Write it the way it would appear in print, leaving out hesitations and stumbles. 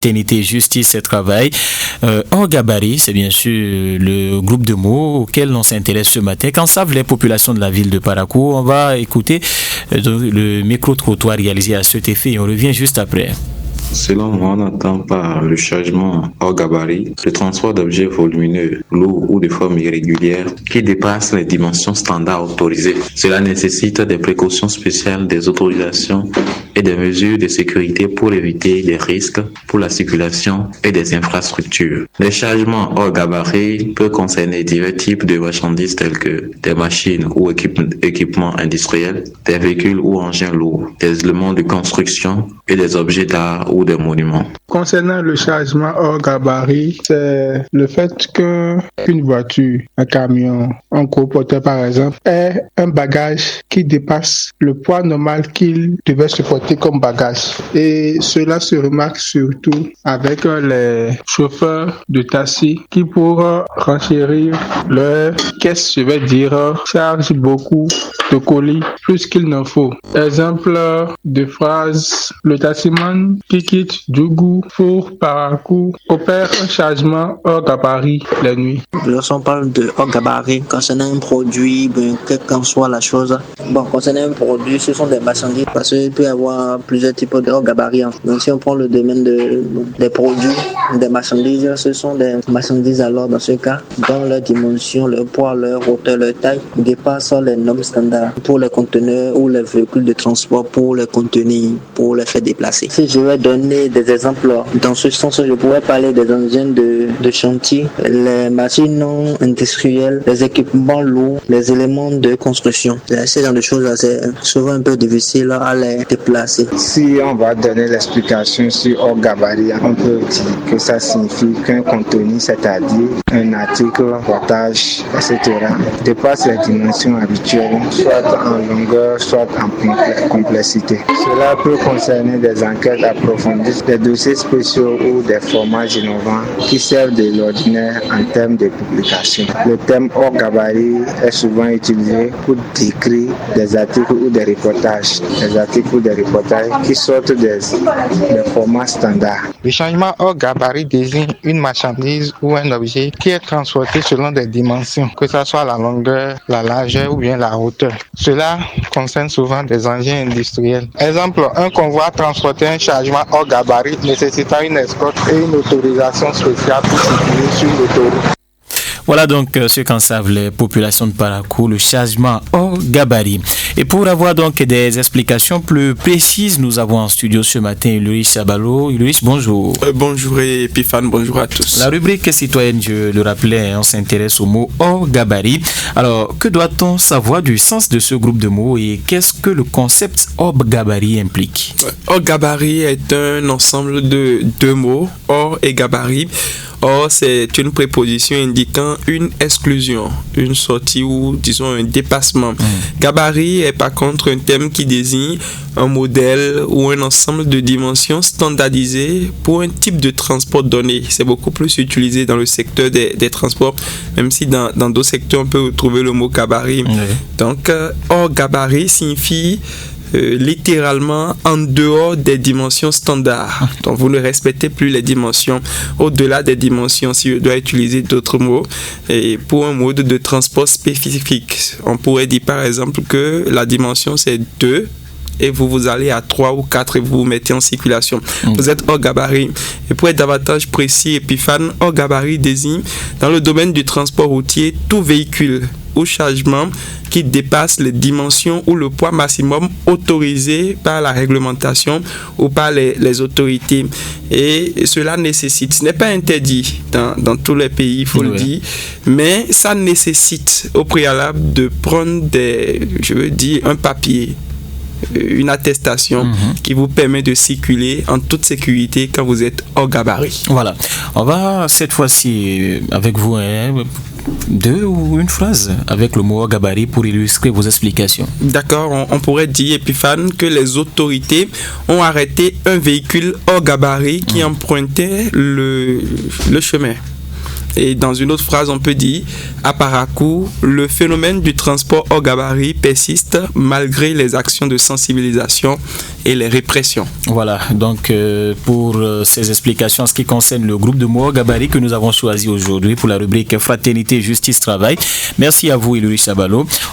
Fraternité, justice et travail. Hors gabarit, c'est bien sûr le groupe de mots auquel on s'intéresse ce matin. Qu'en savent les populations de la ville de Parakou? On va écouter le micro-trottoir réalisé à cet effet et on revient juste après. Selon moi, on entend par le chargement hors gabarit le transport d'objets volumineux, lourds ou de forme irrégulière qui dépassent les dimensions standards autorisées. Cela nécessite des précautions spéciales, des autorisations et des mesures de sécurité pour éviter les risques pour la circulation et des infrastructures. Les chargements hors gabarit peuvent concerner divers types de marchandises tels que des machines ou équipements industriels, des véhicules ou engins lourds, des éléments de construction et des objets d'art ou des monuments. Concernant le chargement hors gabarit, c'est le fait qu'une voiture, un camion, un gros porteur par exemple, ait un bagage qui dépasse le poids normal qu'il devait supporter comme bagage. Et cela se remarque surtout avec les chauffeurs de taxi qui, pour renchérir leur caisse, je vais dire, chargent beaucoup de colis plus qu'il n'en faut. Exemple de phrase: le taximan qui quitte Djougou pour Parakou opère un chargement hors gabarit la nuit. Lorsqu'on parle de hors gabarit concernant un produit, quelle qu'en soit la chose, concernant un produit, ce sont des marchandises parce qu'il peut y avoir plusieurs types de hors gabarit. Donc si on prend le domaine des produits, des marchandises, ce sont des marchandises alors dans ce cas, dont leur dimension, leur poids, leur hauteur, leur taille dépassent les normes standards pour les conteneurs ou les véhicules de transport pour les contenir, pour les faire déplacer. Si je vais donner des exemples dans ce sens, je pourrais parler des engins de chantier, les machines non industrielles, les équipements lourds, les éléments de construction. Ce genre de choses, c'est souvent un peu difficile à les déplacer. Si on va donner l'explication sur hors gabarit, on peut dire que ça signifie qu'un contenu, c'est-à-dire un article, wattage, etc., dépasse les dimensions habituelles, soit en longueur, soit en complexité. Cela peut concerner des enquêtes approfondies, des dossiers spéciaux ou des formats innovants qui servent de l'ordinaire en termes de publication. Le terme hors gabarit est souvent utilisé pour décrire des articles ou des reportages, qui sortent des formats standards. Le changement hors gabarit désigne une marchandise ou un objet qui est transporté selon des dimensions, que ce soit la longueur, la largeur ou bien la hauteur. Cela concerne souvent des engins industriels. Exemple, un convoi transporter un chargement hors gabarit nécessitant une escorte et une autorisation spéciale pour circuler sur l'autoroute. Voilà donc ce qu'en savent les populations de Parakou, le chargement hors gabarit. Et pour avoir donc des explications plus précises, nous avons en studio ce matin Ulrich Sabalo. Ulrich, bonjour. Bonjour Epiphane, bonjour à tous. La rubrique citoyenne, je le rappelais, on s'intéresse au mot hors gabarit. Alors, que doit-on savoir du sens de ce groupe de mots et qu'est-ce que le concept hors gabarit implique? Hors gabarit est un ensemble de deux mots, hors et gabarit. Or, c'est une préposition indiquant une exclusion, une sortie ou, disons, un dépassement. Gabarit est par contre un terme qui désigne un modèle ou un ensemble de dimensions standardisées pour un type de transport donné. C'est beaucoup plus utilisé dans le secteur des transports, même si dans d'autres secteurs, on peut trouver le mot gabarit. Donc, hors gabarit signifie littéralement en dehors des dimensions standards. Donc vous ne respectez plus les dimensions. Au-delà des dimensions, si je dois utiliser d'autres mots, et pour un mode de transport spécifique, on pourrait dire par exemple que la dimension c'est 2 et vous allez à 3 ou 4 et vous vous mettez en circulation. Vous êtes hors gabarit. Et pour être davantage précis, Epiphane, hors gabarit désigne dans le domaine du transport routier tout véhicule ou chargement qui dépasse les dimensions ou le poids maximum autorisé par la réglementation ou par les autorités. Et cela nécessite, ce n'est pas interdit dans tous les pays, il faut le dire, mais ça nécessite au préalable de prendre un papier, une attestation qui vous permet de circuler en toute sécurité quand vous êtes hors gabarit. Voilà. On va cette fois-ci avec vous deux ou une phrase avec le mot hors gabarit pour illustrer vos explications. D'accord, on pourrait dire, Epiphane, que les autorités ont arrêté un véhicule hors gabarit qui empruntait le chemin. Et dans une autre phrase, on peut dire, à Parakou, le phénomène du transport hors gabarit persiste malgré les actions de sensibilisation et les répressions. Voilà, donc pour ces explications en ce qui concerne le groupe de mots hors gabarit que nous avons choisi aujourd'hui pour la rubrique Fraternité, Justice, Travail. Merci à vous, Ilouris Sabalo.